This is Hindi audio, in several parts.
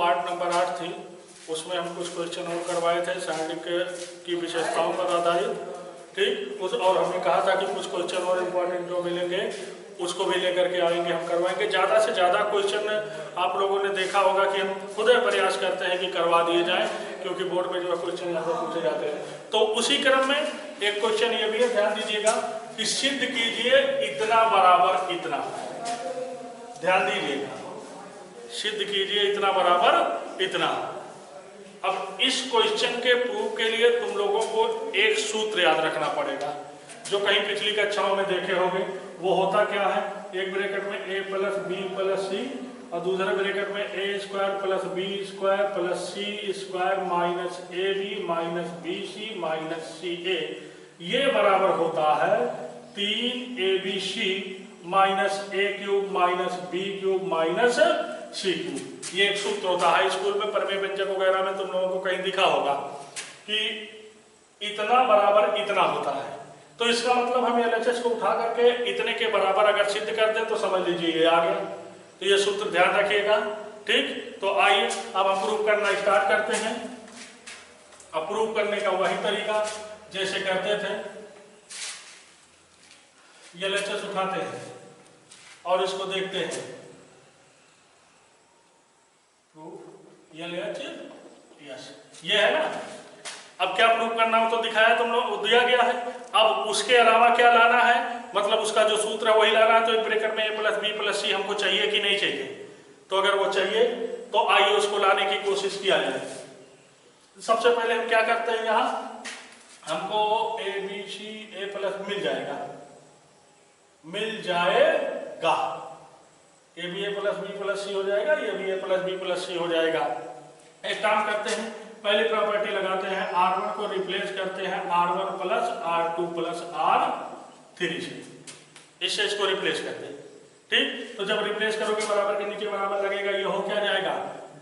पार्ट नंबर 8 थी, उसमें हम कुछ क्वेश्चन और करवाए थे शारीरिक की विशेषताओं पर आधारित, ठीक। उस और हमने कहा था कि कुछ क्वेश्चन और इम्पोर्टेंट जो मिलेंगे उसको भी लेकर के आएंगे, हम करवाएंगे। ज़्यादा से ज़्यादा क्वेश्चन आप लोगों ने देखा होगा कि हम खुद प्रयास करते हैं कि करवा दिए जाएं, क्योंकि बोर्ड में जो है क्वेश्चन ज़्यादा पूछे जाते हैं। तो उसी क्रम में एक क्वेश्चन ये भी है, ध्यान दीजिएगा कि सिद्ध कीजिए इतना बराबर इतना। ध्यान दीजिएगा, सिद्ध कीजिए इतना बराबर इतना। अब इस क्वेश्चन के प्रूफ के लिए तुम लोगों को एक सूत्र याद रखना पड़ेगा, जो कहीं पिछली कक्षाओं में देखे होंगे। वो होता क्या है, एक ब्रैकेट में a plus B plus C और दूसरे ब्रैकेट में a square plus B square plus C square minus A B minus B C minus C A, ये बराबर होता है 3abc minus A cube minus B cube minus C cube. ये एक सूत्र होता है, स्कूल में प्रमेय व्यंजक वगैरह में तुम लोगों को कहीं दिखा होगा कि इतना बराबर इतना होता है। तो इसका मतलब हम LHS को उठा करके इतने के बराबर अगर सिद्ध कर दें तो समझ लीजिए ये आ गया। तो ये सूत्र ध्यान रखिएगा, ठीक। तो आइए अब हम प्रूव करना स्टार्ट करते हैं। अब प्रूव करने का वही तरीका जैसे करते थे, LHS उठाते हैं और इसको देखते हैं, LHS ये है ना। अब क्या प्रूव करना हो तो दिखाया तुम लोग, दिया गया है। अब उसके अलावा क्या लाना है, मतलब उसका जो सूत्र है वही लाना है। तो एक ब्रैकेट में a प्लस बी प्लस सी हमको चाहिए कि नहीं चाहिए, तो अगर वो चाहिए तो आइए उसको लाने की कोशिश किया जाए। सबसे पहले हम क्या करते हैं, यहाँ हमको A B C A plus मिल जाएगा, ये भी a प्लस बी प्लस सी हो जाएगा, ये भी a प्लस बी प्लस सी हो जाएगा। एक काम करते हैं, पहली प्रॉपर्टी लगाते हैं, R1 को रिप्लेस करते हैं R1 plus R2 plus R3 से, इससे इसको रिप्लेस करते हैं, ठीक। तो जब रिप्लेस करोगे बराबर के नीचे बराबर लगेगा, ये हो क्या जाएगा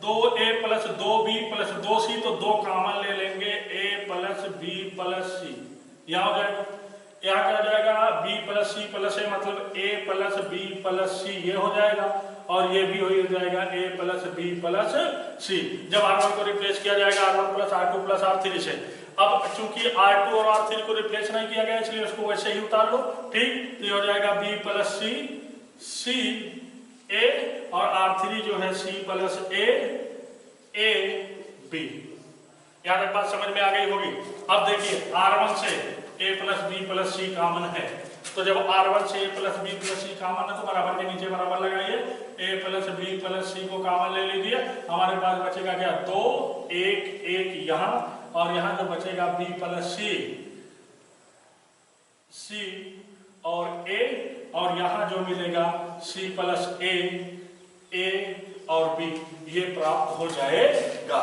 2a plus 2b plus 2c, तो 2 कॉमन ले लेंगे, a plus b plus c, यहाँ हो जाएगा। यहाँ क्या हो जाएगा b plus c plus a, मतलब a plus b plus c, ये हो जाएगा। और ये भी हो जाएगा a plus b plus c। जब R1 को रिप्लेस किया जाएगा R1 plus R2 plus R3 से। अब चूंकि R2 और R3 को रिप्लेस नहीं किया गया इसलिए उसको वैसे ही उतार लो, ठीक। तो ये हो जाएगा b plus c c a और R3 जो है c प्लस a b। यहाँ तक बात समझ में आ गई होगी। अब देखिए R1 से a plus B plus C common है, तो जब R1 से a plus B plus C common है तो बराबर के नीचे बराबर लगाइए, a plus B plus C को कॉमन ले लीजिए। हमारे पास बचेगा क्या 2 1 1 यहाँ, और यहाँ जो बचेगा b प्लस c और a, और यहाँ जो मिलेगा c प्लस a और b, ये प्राप्त हो जाएगा।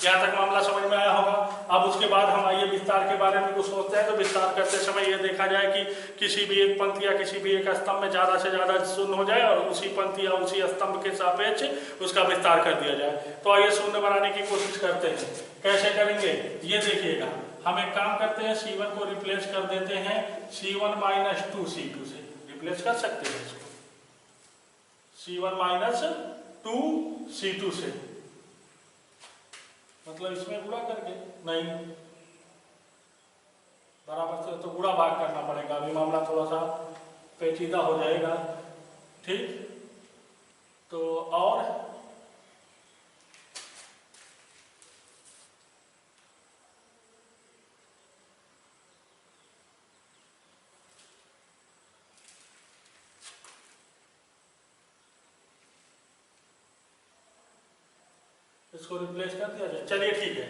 यहाँ तक मामला समझ में आया होगा। अब उसके बाद हम आइए विस्तार के बारे में कुछ सोचते हैं। तो विस्तार करते समय ये देखा जाए कि किसी भी एक पंक्ति या किसी भी एक स्तंभ में ज्यादा से ज्यादा शून्य हो जाए और उसी पंक्ति या उसी स्तंभ के सापेक्ष उसका विस्तार कर दिया जाए। तो आइए शून्य बनाने की कोशिश करते हैं। कैसे करेंगे ये देखिएगा। हम एक काम करते हैं, C1 को रिप्लेस कर देते हैं C1 माइनस 2C2 से, रिप्लेस कर सकते हैं इसको C1 माइनस 2C2 से, मतलब इसमें गुणा करके नहीं, बराबर से तो गुणा भाग करना पड़ेगा। अभी मामला थोड़ा सा पेचीदा हो जाएगा, ठीक। तो और इसको रिप्लेस कर दिया जाए, चलिए ठीक है,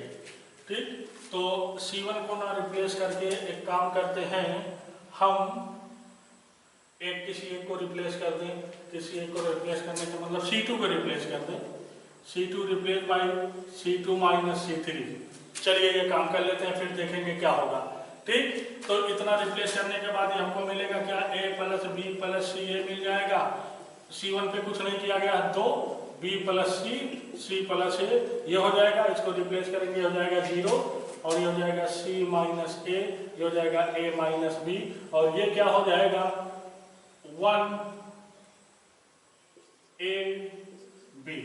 ठीक। तो C1 को ना रिप्लेस करके एक काम करते हैं, हम किसी एक को रिप्लेस कर दें, किसी एक को रिप्लेस करने का मतलब C2 को रिप्लेस कर दें, C2 replace by C2 minus C3। चलिए ये काम कर लेते हैं, फिर देखेंगे क्या होगा, ठीक। तो इतना रिप्लेस करने के बाद हमको मिलेगा क्या a प्लस बी प्लस सी ए मिल जाएगा। C1 पे कुछ नहीं किया गया, 2 b प्लस सी प्लस ए, ये हो जाएगा। इसको रिप्लेस करेंगे, हो जाएगा 0, और ये हो जाएगा c माइनस ए, ये हो जाएगा a माइनस बी, और ये क्या हो जाएगा 1 a b।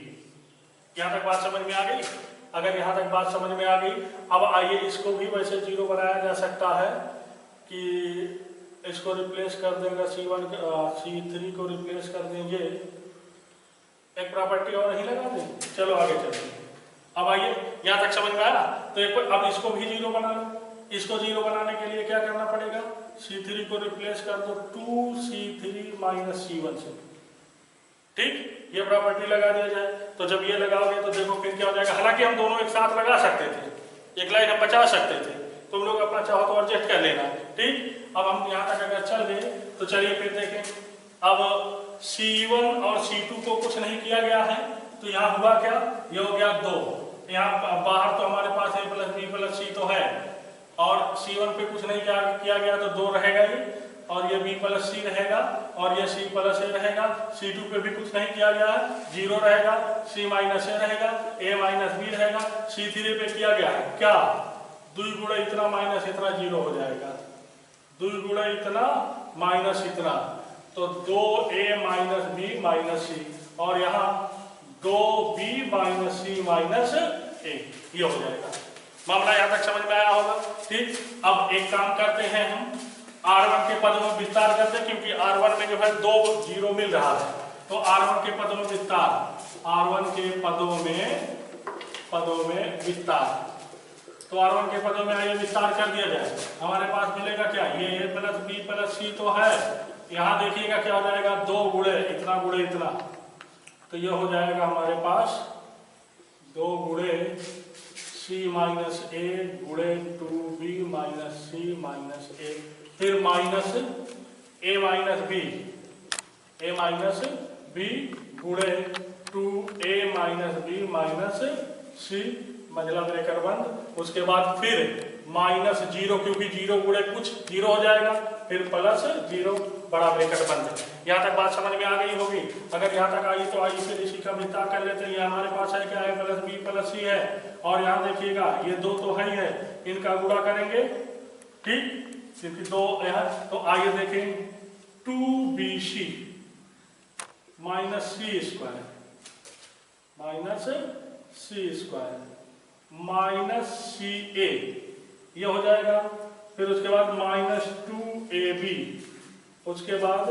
यहाँ तक बात समझ में आ गई? अगर यहाँ तक बात समझ में आ गई, अब आइए इसको भी वैसे जीरो बनाया जा सकता है कि इसको रिप्लेस कर देंगे C1 C3 को रिप्लेस कर देंगे, एक प्रॉपर्टी और नहीं लगा देंगे। चलो आगे चलते हैं। अब आइए यहाँ तक समझ में आया? तो एक अब इसको भी जीरो बना लो। इसको जीरो बनाने के लिए क्या करना पड़ेगा? C3 को रिप्लेस कर दो 2C3 माइनस C1 से, ठीक, ये प्रॉपर्टी लगा दिया जाए। तो जब ये लगाओगे तो देखो फिर क्या हो जाएगा। हालांकि हम दोनों एक साथ लगा सकते थे, एक लाइन हम बचा सकते थे, तुम लोग अपना चाहो तो एडजस्ट कर लेना, ठीक। अब हम यहाँ तक अगर चल गए तो चलिए फिर देखें। अब C1 और C2 को कुछ नहीं किया गया है, तो यहाँ हुआ क्या, ये हो गया 2। यहाँ बाहर तो हमारे पास A plus B plus C तो है, और C1 पे कुछ नहीं किया गया तो 2 रहेगा ही, और ये B प्लस C रहेगा, और ये C प्लस A रहेगा। C2 पे भी कुछ नहीं किया गया है, 0 रहेगा। C माइनस A रहेगा, A माइनस B रहेगा। C3 पे किया गया है क्या, 2 गुणा इतना माइनस इतना 0 हो जाएगा, 2 गुणा इतना माइनस इतना, तो 2A minus B minus C, और यहाँ 2B minus C minus A, ये हो जाएगा। मामला यहाँ तक समझ में आया होगा, ठीक। अब एक काम करते हैं, हम R1 के पदों में विस्तार करते हैं, क्योंकि R1 में जो है 2 0 मिल रहा है, तो R1 के पदों में विस्तार, R1 के पदों में विस्तार, तो R1 के पदों में आइए विस्तार कर दिया जाए। हमारे पास मिलेगा क्या, ये A plus B plus C तो है, यहाँ देखिएगा क्या हो जाएगा, 2 गुणे इतना गुणे इतना, तो ये हो जाएगा हमारे पास 2 गुणे C माइनस A गुणे 2B minus C minus A, फिर माइनस A माइनस B गुणे 2A minus B minus C, मतलब ब्रेकर बंद। उसके बाद फिर माइनस 0, क्योंकि 0 गुणे कुछ 0 हो जाएगा, फिर प्लस 0 बड़ा ब्रेकर बंद। यहाँ तक बात समझ में आ गई होगी। अगर यहाँ तक आई तो आइए फिर इसी का विस्तार कर लेते हैं। ये हमारे पास है क्या है, प्लस B प्लस C है, और यहाँ देखिएगा ये 2 तो है ही है, इनका गुणा करेंगे, ठीक, क्योंकि 2 है। तो आइए देखें, 2BC minus C square minus C square minus CA, ये हो जाएगा। फिर उसके बाद माइनस 2AB, उसके बाद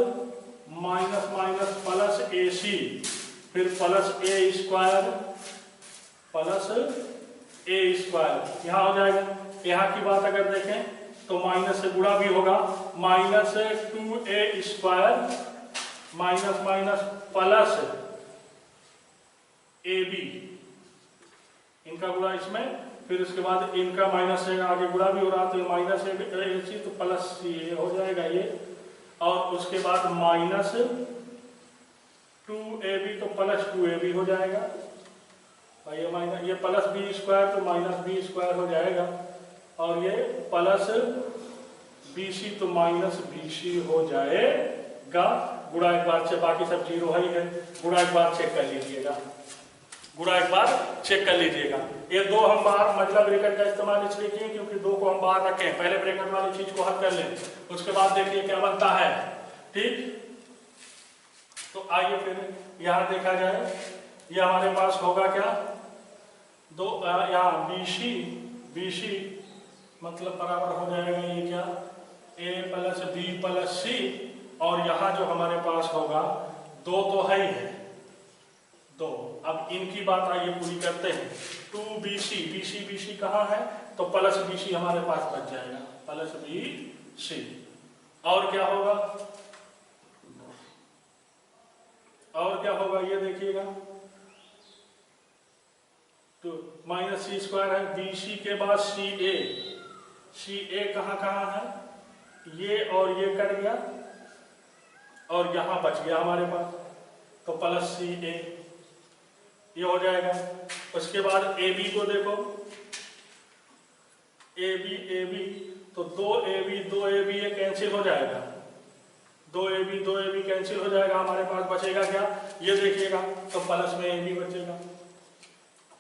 माइनस माइनस प्लस AC, फिर plus A square plus A square, यहाँ हो जाएगा। यहाँ की बात अगर देखें तो माइनस से गुणा भी होगा, minus 2A square minus minus plus AB, इनका गुणा इसमें, फिर उसके बाद इनका माइनस से आगे गुणा भी हो रहा, तो माइनस AC तो प्लस C हो जाएगा ये, और उसके बाद माइनस 2AB तो प्लस 2AB हो जाएगा, और ये माइनस, ये प्लस B स्क्वायर तो माइनस B स्क्वायर हो जाएगा, और ये प्लस BC तो माइनस BC हो जाएगा। गुणा एक बार से, बाकी सब 0 ही है, गुणा एक बार चेक कर लीजिएगा, गुणा एक बार चेक कर लीजिएगा। ये 2 हम बाहर मतलब ब्रैकेट का इस्तेमाल इसलिए किए क्योंकि 2 को हम बाहर रखें, पहले ब्रैकेट वाली चीज को हल कर लें, उसके बाद देखिए क्या बनता है, ठीक। तो आइए फिर यहाँ देखा जाए, ये हमारे पास होगा क्या, 2 यहाँ BC मतलब बराबर हो जाएगा ये क्या, A plus B plus C, और यहाँ जो हमारे पास होगा 2 तो है ही है, 2। अब इनकी बात आइए पूरी करते हैं। 2BC, BC कहाँ है, तो प्लस BC हमारे पास बच जाएगा, प्लस BC, और क्या होगा, और क्या होगा ये देखिएगा, तो माइनस C स्क्वायर है, BC के बाद CA कहाँ है, ये और ये कट गया, और यहाँ बच गया हमारे पास, तो प्लस CA, ये हो जाएगा। उसके बाद AB को देखो, AB तो 2AB ये कैंसिल हो जाएगा, 2AB कैंसिल हो जाएगा, हमारे पास बचेगा क्या, ये देखिएगा, तो प्लस में AB बचेगा,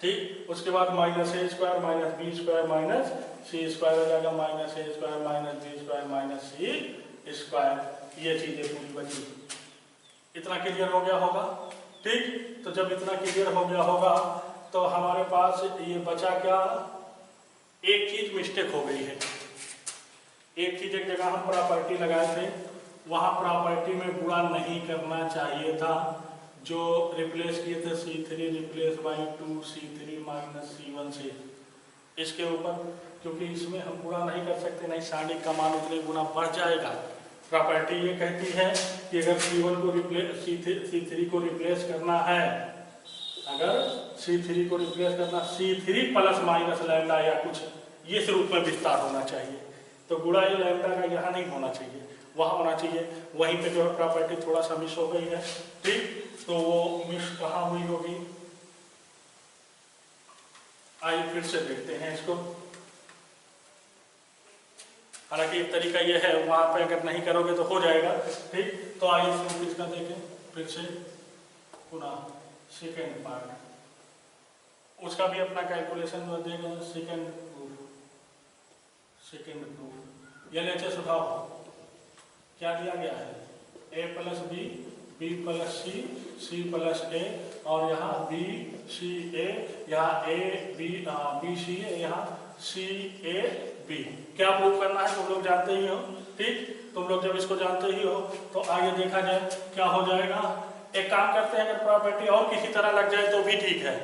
ठीक। उसके बाद minus A square minus B square minus C square हो जाएगा, minus A square minus B square minus C square, ये चीजें पूरी बची। इतना क्लियर हो गया होगा, ठीक। तो जब इतना क्लियर हो गया होगा तो हमारे पास ये बचा क्या, एक चीज मिस्टेक हो गई है। एक चीज, एक जगह हम प्रॉपर्टी लगाए थे, वहां प्रॉपर्टी में गुणा नहीं करना चाहिए था। जो रिप्लेस किए थे C3 replace by 2C3 minus C1 से, इसके ऊपर, क्योंकि इसमें हम गुणा नहीं कर सकते, नहीं सारणिक का मान उतने गुना बढ़ जाएगा। प्रॉपर्टी ये कहती है कि अगर C1 को रिप्लेस C3 को रिप्लेस करना है, अगर C3 को रिप्लेस करना, C3 प्लस माइनस लैम्डा या कुछ इस रूप में विस्तार होना चाहिए। तो गुणा ये लैम्डा का यहाँ नहीं होना चाहिए, वहाँ होना चाहिए। वहीं पे जो है प्रॉपर्टी थोड़ा सा मिस हो गई है, ठीक। तो वो मिस कहाँ हुई होगी, आइए फिर से देखते हैं इसको। हालांकि एक तरीका ये है, वहाँ पे अगर नहीं करोगे तो हो जाएगा, ठीक। तो आइए इसको इसका देखें फिर से पुनः सेकेंड पार्ट, उसका भी अपना कैलकुलेशन जो देगा। सेकेंड प्रूफ LHS उठाओ, क्या दिया गया है, A plus B, B plus C, C plus A, और यहाँ B C A, यहाँ A B C A, यहाँ C A B। क्या प्रूफ करना है तुम लोग जानते ही हो, ठीक। तुम लोग जब इसको जानते ही हो तो आगे देखा जाए क्या हो जाएगा। एक काम करते हैं, अगर प्रॉपर्टी और किसी तरह लग जाए तो भी ठीक है,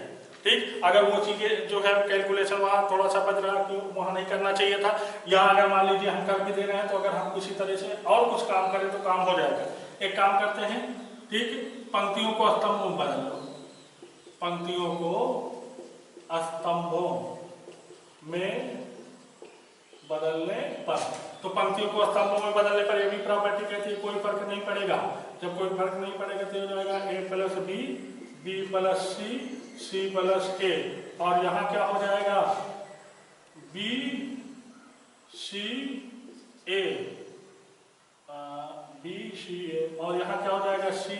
ठीक। अगर वो चीजें जो है कैलकुलेशन वहाँ थोड़ा सा बच रहा, कि वहाँ नहीं करना चाहिए था, यहाँ अगर मान लीजिए हम कर भी दे रहे हैं, तो अगर हम किसी तरह से और कुछ काम करें तो काम हो जाएगा। एक काम करते हैं, ठीक, पंक्तियों को स्तंभों में बदल लो, पंक्तियों को स्तंभों में बदलने पर, तो पंक्तियों को स्तंभों में बदलने पर ये भी प्रॉपर्टी कहती है कोई फर्क नहीं पड़ेगा। जब कोई फर्क नहीं पड़ेगा तो हो जाएगा A plus B, B plus C, C plus A, और यहाँ क्या हो जाएगा, B C A, B C A, और यहाँ क्या हो जाएगा C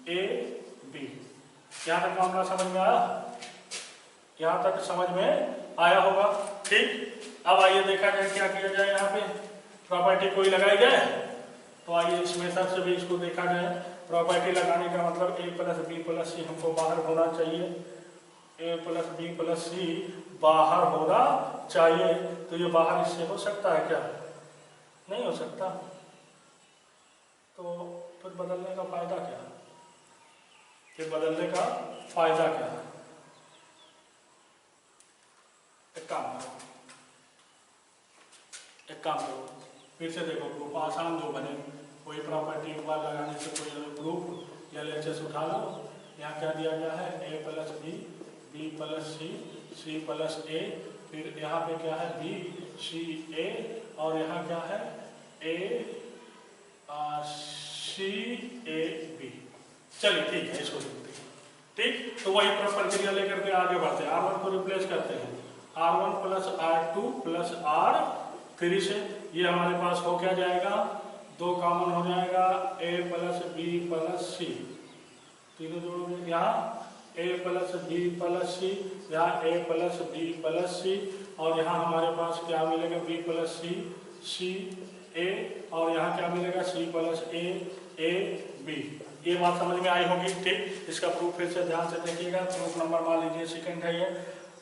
A B। यहाँ तक मामला समझ में आया, यहाँ तक समझ में आया होगा, ठीक। अब आइए देखा जाए क्या किया जाए, यहाँ पे प्रॉपर्टी कोई लगाई जाए। तो आइए इस मेथड से भी इसको देखा जाए। प्रॉपर्टी लगाने का मतलब A प्लस बी प्लस सी हमको बाहर होना चाहिए, A प्लस बी प्लस सी बाहर होना चाहिए। तो ये बाहर इससे हो सकता है क्या, नहीं हो सकता। तो फिर बदलने का फायदा क्या, फिर बदलने का फायदा क्या है। एक काम करो, फिर से देखो प्रूफ आसान जो बने, कोई प्रॉपर्टी एक बार लगाने से कोई प्रूफ LHS उठा लो। यहाँ क्या दिया गया है, A plus B, B plus C, C plus A, फिर यहाँ पे क्या है B C A, और यहाँ क्या है A C A B। चलिए ठीक है, इसको देखते हैं, ठीक। तो वही प्रक्रिया लेकर के आगे बढ़ते हैं। R1 को रिप्लेस करते हैं, R1 plus R2 plus R3 से, ये हमारे पास हो क्या जाएगा, दो कॉमन हो जाएगा, A plus B plus C, तीनों जोड़ोगे, यहाँ A plus B plus C, यहाँ A plus B plus C, और यहाँ हमारे पास क्या मिलेगा, B plus C, C A, और यहाँ क्या मिलेगा, C प्लस A B। ये बात समझ में आई होगी, ठीक। इसका प्रूफ फिर से ध्यान से देखिएगा। प्रूफ नंबर मान लीजिए सेकंड है ये,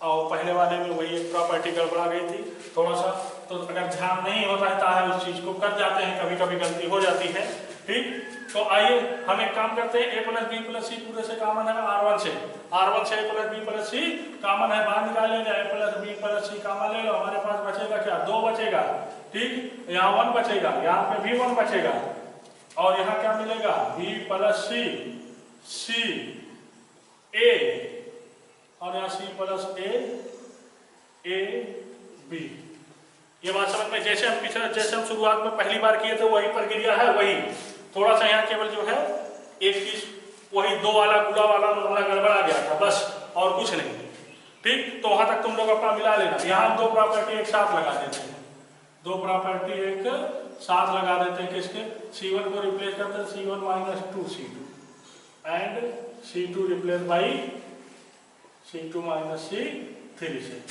और पहले वाले में वही एक प्रॉपर्टी गड़बड़ा गई थी थोड़ा सा, तो अगर ध्यान नहीं हो रहता है उस चीज को, कर जाते हैं, कभी कभी गलती हो जाती है, ठीक। तो आइए हम एक काम करते हैं, A plus B plus C पूरे से कॉमन है R1 से, R1 से A plus B plus C common है, बाहर निकालेंगे, A plus B plus C common ले लो, हमारे पास बचेगा क्या, 2 बचेगा, ठीक। यहाँ 1 बचेगा, यहाँ पे भी 1 बचेगा, और यहाँ क्या मिलेगा, B plus C, C A, और यहाँ C प्लस A B। ये बात समझ में, जैसे हम शुरुआत में पहली बार किए थे वही प्रक्रिया है, वही थोड़ा सा यहाँ केवल जो है एक चीज, वही 2 वाला गुणा वाला मामला गड़बड़ा गया था बस, और कुछ नहीं, ठीक। तो वहां तक तुम लोग अपना मिला लेना। यहाँ हम 2 प्रॉपर्टी एक साथ लगा देते हैं, 2 प्रॉपर्टी एक साथ लगा देते हैं, किसके, C1 को रिप्लेस करते हैं C1 minus 2C2 and C2 replace by C2 minus C3 से,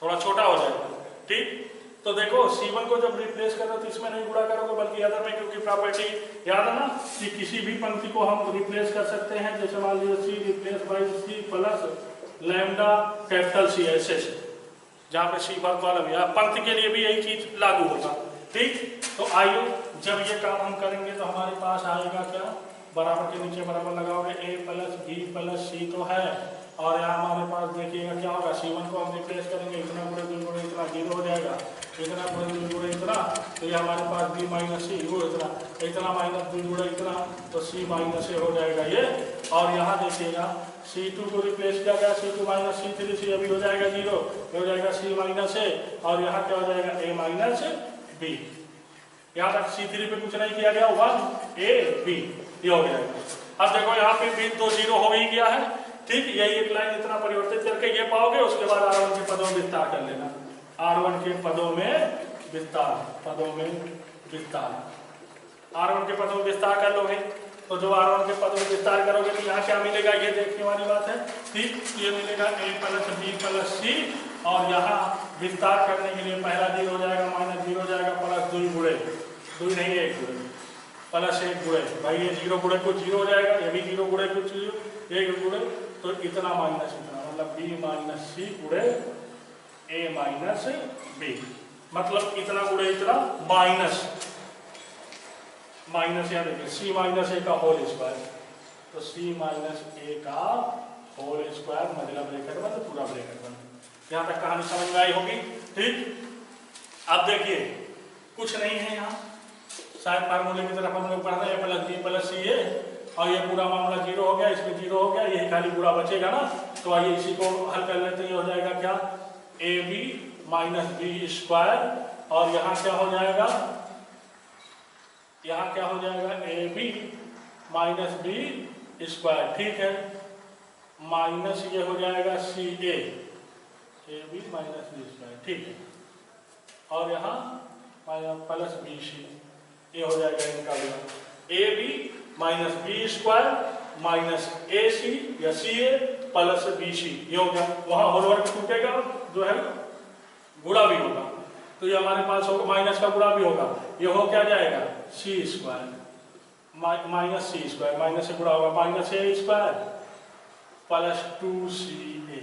थोड़ा छोटा हो जाएगा, ठीक। तो देखो C1 को जब रिप्लेस करो तो इसमें नहीं गुणा करोगे बल्कि अदर में, क्योंकि प्रॉपर्टी याद है ना कि किसी भी पंक्ति को हम रिप्लेस कर सकते हैं। जैसे मान लीजिए C replace by C plus lambda capital C ऐसे से, जहाँ पे सी पर कॉलम या पंक्ति के लिए भी यही चीज लागू होगा। ठीक, तो आइए जब ये काम हम करेंगे तो हमारे पास आएगा क्या, बराबर के नीचे बराबर लगाओगे a प्लस बी प्लस सी तो है, और यहाँ हमारे पास देखिएगा क्या होगा, C1 को हम रिप्लेस करेंगे, इतना गुणे 2 गुणे इतना 0 हो जाएगा, इतना गुणे 2 गुणे इतना, तो ये हमारे पास b माइनस सी वो इतना माइनस 2 गुणे इतना, तो c माइनस ए हो जाएगा ये। और यहाँ देखिएगा C2 को रिप्लेस किया गया, C2 माइनस C3, C अभी हो जाएगा 0, हो जाएगा c माइनस ए, और यहाँ क्या हो जाएगा a माइनस बी। यहाँ तक C3 पे कुछ नहीं किया गया, 1 a b ये हो जाएगा। अब देखो यहाँ पे भी तो 0 हो ही गया है। ठीक, यही एक लाइन इतना परिवर्तित करके ये पाओगे, उसके बाद R1 के पदों में विस्तार कर लेना, R1 के पदों में विस्तार, R1 के पदों में विस्तार कर लोगे, तो जो R1 के पदों में विस्तार करोगे तो यहाँ क्या मिलेगा, ये देखने वाली बात है। ठीक, ये मिलेगा a plus B plus C, और यहाँ विस्तार करने के लिए पहला 0 हो जाएगा, माइनस 0 हो जाएगा, प्लस 2 गुणे 2 नहीं 1 गुणे प्लस 1 गुणे, भाई ये 0 गुणे कुछ 0 हो जाएगा, ये भी 0 गुणे कुछ 1 गुणे, तो इतना माइनस इतना, मतलब b माइनस सी गुणे a माइनस बी, मतलब इतना गुणे इतना माइनस यहाँ देखिए c माइनस a का होल स्क्वायर, तो c माइनस a का होल स्क्वायर, मतलब ब्रैकेट बंद, पूरा ब्रैकेट बंद। यहाँ तक कहानी समझ में आई होगी। ठीक, अब देखिए कुछ नहीं है यहाँ, शायद फार्मूले की तरफ हम लोग पढ़ रहे हैं, plus B plus C A, और ये पूरा मामला 0 हो गया, इसमें 0 हो गया, यही खाली पूरा बचेगा ना, तो आइए इसी को हल कर लेते हैं। ये हो जाएगा क्या, A B minus B square, और यहाँ क्या हो जाएगा, A B minus B square. ठीक है, माइनस ये हो जाएगा C A B minus B square. ठीक है, और यहाँ प्लस बी सी, ये हो जाएगा इनका A B minus B square minus A C या सी ए प्लस बी सी, ये हो गया। वहां होल वर्ग टूटेगा, जो है गुणा भी होगा, तो ये हमारे पास होगा माइनस का गुणा भी होगा, ये हो क्या जाएगा सी square minus C square, minus से गुणा होगा minus A square plus 2ca।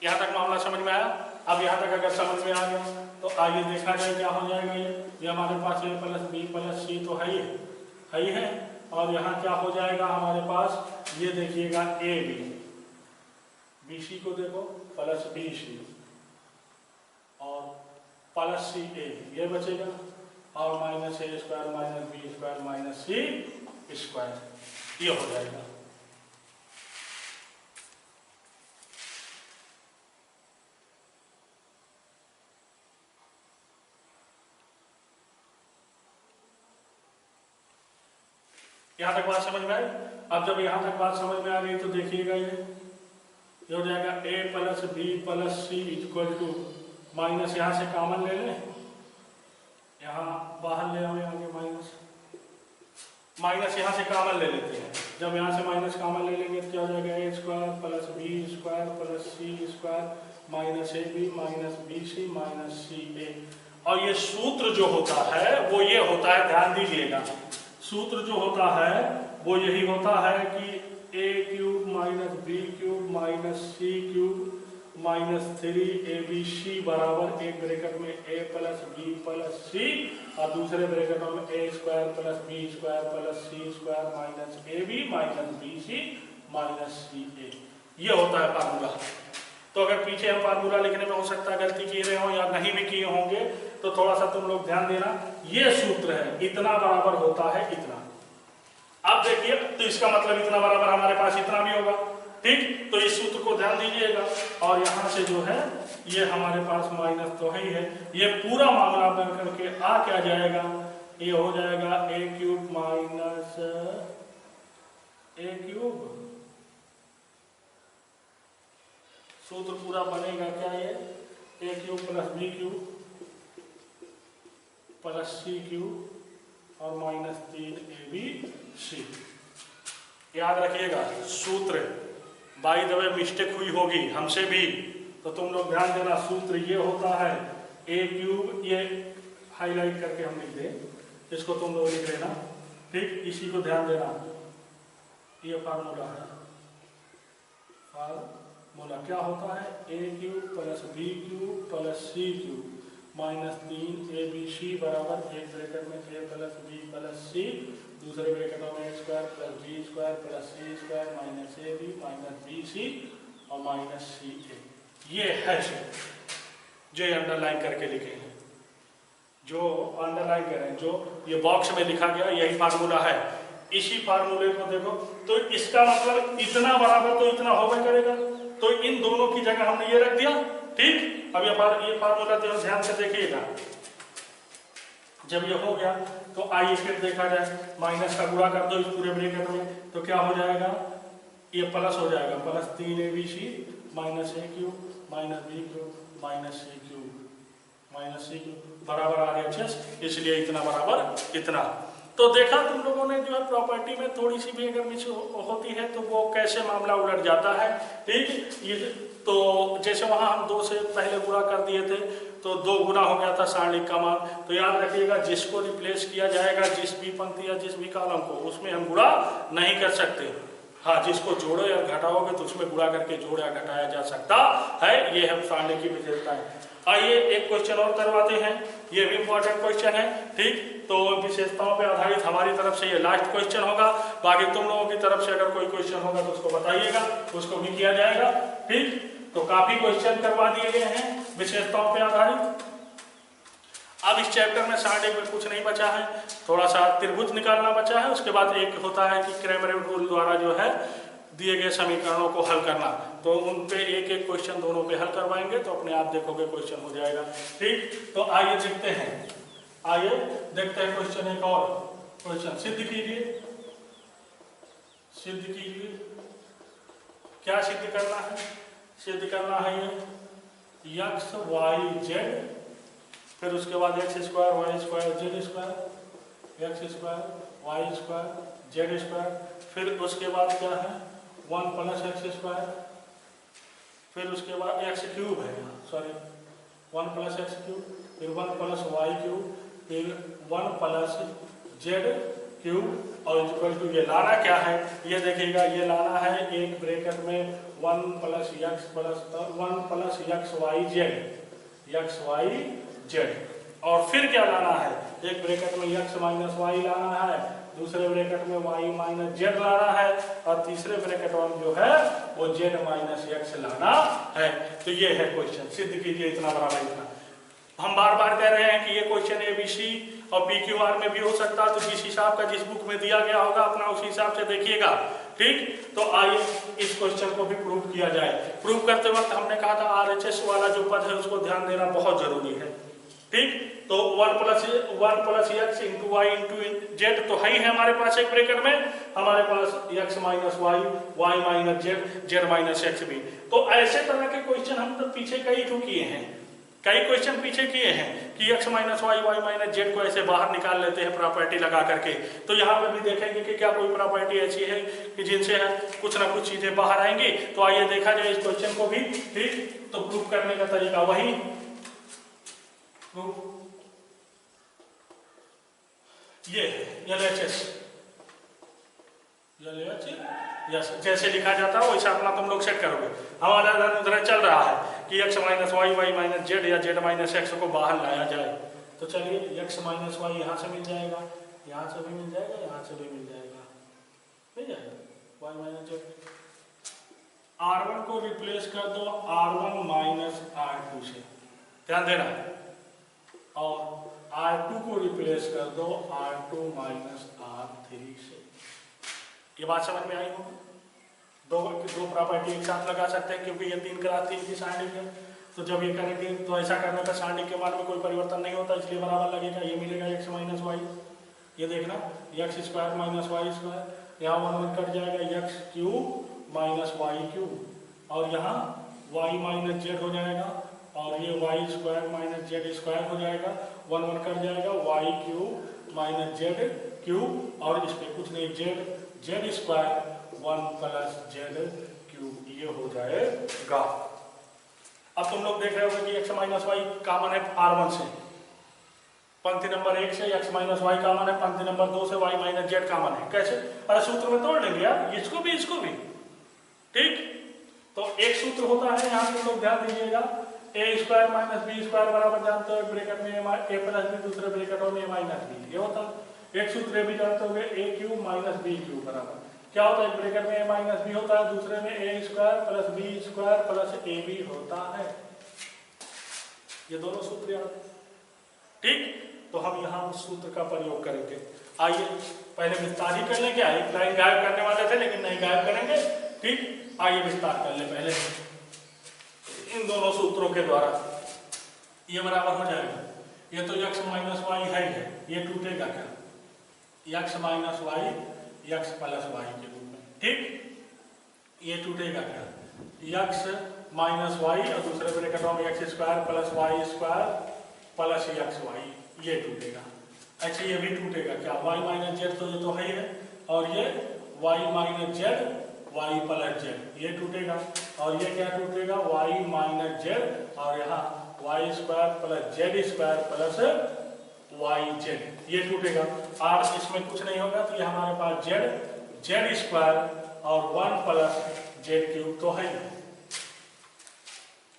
यहाँ तक मामला समझ में आया। अब यहाँ तक अगर समझ में आ गया तो आइए देखा जाए क्या हो जाएगा। ये हमारे पास ए प्लस बी प्लस सी तो है ही है, और यहाँ क्या हो जाएगा हमारे पास, ये देखिएगा ए बी सी को देखो प्लस बी सी और प्लस सी ए, ये बचेगा, और minus A square minus B square minus C square, ये हो जाएगा। यहाँ तक बात समझ में आई। अब जब यहाँ तक बात समझ में आ गई तो देखिएगा ये हो जाएगा a plus B plus C equal to, minus यहाँ से कॉमन ले लें, यहाँ बाहर ले आए आगे माइनस यहाँ से कॉमन ले लेते हैं। जब यहाँ से माइनस कॉमन ले लेंगे तो क्या हो जाएगा A square plus B square plus C square minus A B minus B C minus C A. और ये सूत्र जो होता है वो ये होता है, ध्यान दीजिएगा, सूत्र जो होता है वो यही होता है कि A cube minus B cube minus C cube minus 3abc बराबर एक ब्रैकेट में a plus B plus C और दूसरे ब्रैकेटों में a square plus B square plus C square minus A B minus B C minus C A, ये होता है फार्मूला। तो अगर पीछे हम फार्मूला लिखने में हो सकता है गलती किए रहे हो या नहीं भी किए होंगे तो थोड़ा सा तुम लोग ध्यान देना। ये सूत्र है, इतना बराबर होता है इतना। अब देखिए तो इसका मतलब इतना बराबर हमारे पास इतना भी होगा। ठीक, तो इस सूत्र को ध्यान दीजिएगा। और यहाँ से जो है ये हमारे पास माइनस तो है ही है, ये पूरा मामला बन करके आ क्या जाएगा, ये हो जाएगा A cube minus A cube, सूत्र पूरा बनेगा क्या, ये A cube plus B cube plus C cube और माइनस 3abc। याद रखिएगा सूत्र, बाय द वे मिस्टेक हुई होगी हमसे भी तो तुम लोग ध्यान देना, सूत्र ये होता है ए क्यूब, ये हाईलाइट करके हम लिख दें, इसको तुम लोग लिख लेना। ठीक, इसी को ध्यान देना, ये फार्मूला है फार्मूला क्या होता है, A cube plus B cube plus C cube minus 3abc बराबर एक ब्रैकेट में A plus B plus C, दूसरे ब्रैकेट में A square plus B square plus C square minus A B minus B C और माइनस सी ए। ये है जो अंडरलाइन करके लिखे हैं, जो अंडरलाइन करें, जो ये बॉक्स में लिखा गया यही फार्मूला है। इसी फार्मूले को देखो तो इसका मतलब इतना बराबर तो इतना होगा करेगा, तो इन दोनों की जगह हमने ये रख दिया। ठीक, अब ये फार्मूला ध्यान से देखिएगा। जब ये हो गया तो आइए फिर देखा जाए, माइनस का गुणा कर दो इस पूरे ब्रैकेट में तो क्या हो जाएगा, ये प्लस हो जाएगा, plus 3abc minus A cube minus B cube minus C cube बराबर RHS, इसलिए इतना बराबर इतना। तो देखा तुम लोगों ने जो है प्रॉपर्टी में थोड़ी सी भी अगर मिस होती है तो वो कैसे मामला उलट जाता है। ठीक, ये तो जैसे वहां हम 2 से पहले गुणा कर दिए थे तो 2 गुना हो गया था सारणिक का मान। तो याद रखिएगा जिसको रिप्लेस किया जाएगा जिस भी पंक्ति या जिस भी कॉलम को, उसमें हम गुणा नहीं कर सकते। हाँ, जिसको जोड़ो या घटाओगे तो उसमें गुणा करके जोड़ या घटाया जा सकता है। ये हम सारणिक की विशेषताएं। आइए एक क्वेश्चन और करवाते हैं, ये भी इंपॉर्टेंट क्वेश्चन है। ठीक, तो विशेषताओं पे आधारित हमारी तरफ से ये लास्ट क्वेश्चन होगा, बाकी तुम लोगों की तरफ से अगर कोई क्वेश्चन होगा तो उसको बताइएगा, उसको भी किया जाएगा। ठीक, तो काफी क्वेश्चन करवा दिए गए हैं विशेषताओं पे आधारित। अब इस चैप्टर में सारणिक में कुछ नहीं बचा है, थोड़ा सा त्रिभुज निकालना बचा है। उसके बाद एक होता है कि क्रैमर रूल द्वारा जो है दिए गए समीकरणों को हल करना, तो उन पे एक एक क्वेश्चन दोनों पे हल करवाएंगे तो अपने आप देखोगे क्वेश्चन हो जाएगा। ठीक, तो आइए देखते हैं क्वेश्चन, एक और क्वेश्चन सिद्ध कीजिए। क्या सिद्ध करना है? सिद्ध करना है ये x y z, फिर उसके बाद x square y square z square, x square y square z square, फिर उसके बाद क्या है 1 प्लस एक्स स्क्वायर, फिर उसके बाद एक्स क्यूब है, सॉरी 1 प्लस एक्स क्यूब, फिर 1 प्लस वाई क्यूब, फिर 1 प्लस जेड क्यूब और इक्वल टू ये लाना क्या है, ये देखिएगा, ये लाना है एक ब्रैकेट में 1 प्लस एक्स वाई जेड, और फिर क्या लाना है, एक ब्रैकेट में x माइनस वाई लाना है, दूसरे ब्रैकेट में y माइनस जेड लाना है, और तीसरे ब्रैकेट में जो है वो z माइनस एक्स लाना है। तो ये है क्वेश्चन, सिद्ध कीजिए इतना बराबर इतना। हम बार बार कह रहे हैं कि ये क्वेश्चन ABC और PQR में भी हो सकता है, तो जिस हिसाब का जिस बुक में दिया गया होगा अपना उस हिसाब से देखिएगा। ठीक, तो आइए इस क्वेश्चन को भी प्रूव किया जाए। प्रूव करते वक्त हमने कहा था RHS वाला जो पद है उसको ध्यान देना बहुत जरूरी है। ठीक, तो 1 plus X into Y into Z तो है ही है हमारे पास एक ब्रैकेट में, हमारे पास x minus Y, Y minus Z, Z minus X भी। तो ऐसे तरह के क्वेश्चन हम तो पीछे कई क्वेश्चन पीछे किए हैं कि x minus Y, Y minus Z को ऐसे बाहर निकाल लेते हैं प्रॉपर्टी लगा करके। तो यहाँ पे भी देखेंगे कि क्या कोई प्रॉपर्टी ऐसी है कि जिनसे कुछ ना कुछ चीजें बाहर आएंगी। तो आइए देखा जाए इस क्वेश्चन को भी। ठीक, तो प्रूफ करने का तरीका वही ये LHS जैसे लिखा जाता है वैसा अपना तुम लोग सेट करोगे। हमारा उधर चल रहा है कि x minus Y, Y minus Z या जेड माइनस एक्स को बाहर लाया जाए। तो चलिए x माइनस वाई यहाँ से मिल जाएगा, यहाँ से भी मिल जाएगा, यहाँ से भी मिल जाएगा, वाई माइनस जेड। R1 को रिप्लेस कर दो R1 माइनस R2 से, ध्यान देना, और R2 को रिप्लेस कर दो R2 माइनस R3 से। ये बात समझ में आई होगी? दो प्रॉपर्टी एक साथ लगा सकते हैं क्योंकि ये 3 क्लास 3 की सारणी है। तो जब ये करेंगे तो ऐसा करने पर सारणी के मान में कोई परिवर्तन नहीं होता, इसलिए बराबर लगेगा। ये मिलेगा x माइनस वाई, ये देखना x square minus Y square, यहाँ 1 1 कट जाएगा, x cube minus Y cube, और यहाँ y माइनस जेड हो जाएगा, और ये Y square minus Z square हो जाएगा, 1 1 कट जाएगा, Y cube minus Z cube, और इस पे कुछ नहीं, Z square 1 plus Z cube, ये हो जाएगा। अब तुम लोग देख रहे हो कि x माइनस वाई कॉमन है R1 से, पंक्ति नंबर 1 से x माइनस वाई कॉमन है, पंक्ति नंबर 2 से y माइनस जेड कॉमन है। कैसे? अरे सूत्र में तोड़ लेंगे यार, इसको भी। ठीक, तो एक सूत्र होता है यहाँ पे लोग ध्यान दीजिएगा, ए स्क्वायर माइनस बी स्क्वायर बराबर जानते हो एक ब्रैकेट में ए प्लस बी, दूसरे ब्रैकेट में ए माइनस बी, ये होता है। एक सूत्र भी जानते होंगे ए क्यूब माइनस बी क्यूब बराबर क्या होता है, एक ब्रैकेट में ए माइनस बी होता है, दूसरे में A square plus B square plus A B होता है। ये दोनों सूत्र याद है, ठीक। तो हम यहाँ उस सूत्र का प्रयोग करेंगे। आइए पहले विस्तार ही कर लेंगे, एक लाइन गायब करने वाले थे लेकिन नहीं गायब करेंगे, ठीक। आइए विस्तार कर ले पहले इन दोनों सूत्रों के द्वारा। ये बराबर हो जाएगा, ये तो x माइनस वाई है, ये टूटेगा क्या, x minus Y x plus Y के रूप में, ठीक। ये टूटेगा क्या, x माइनस वाई और दूसरे ब्रैकेटों में x square plus Y square plus X Y, ये टूटेगा। अच्छा ये भी टूटेगा क्या, y माइनस जेड, तो ये तो है ही है, और ये y minus Z Y plus Z, ये टूटेगा। और ये क्या टूटेगा, y माइनस जेड और यहाँ Y square plus Z square plus Y Z, ये टूटेगा। और इसमें कुछ नहीं होगा तो ये हमारे पास जेड स्क्वायर और 1 प्लस जेड क्यूब तो है,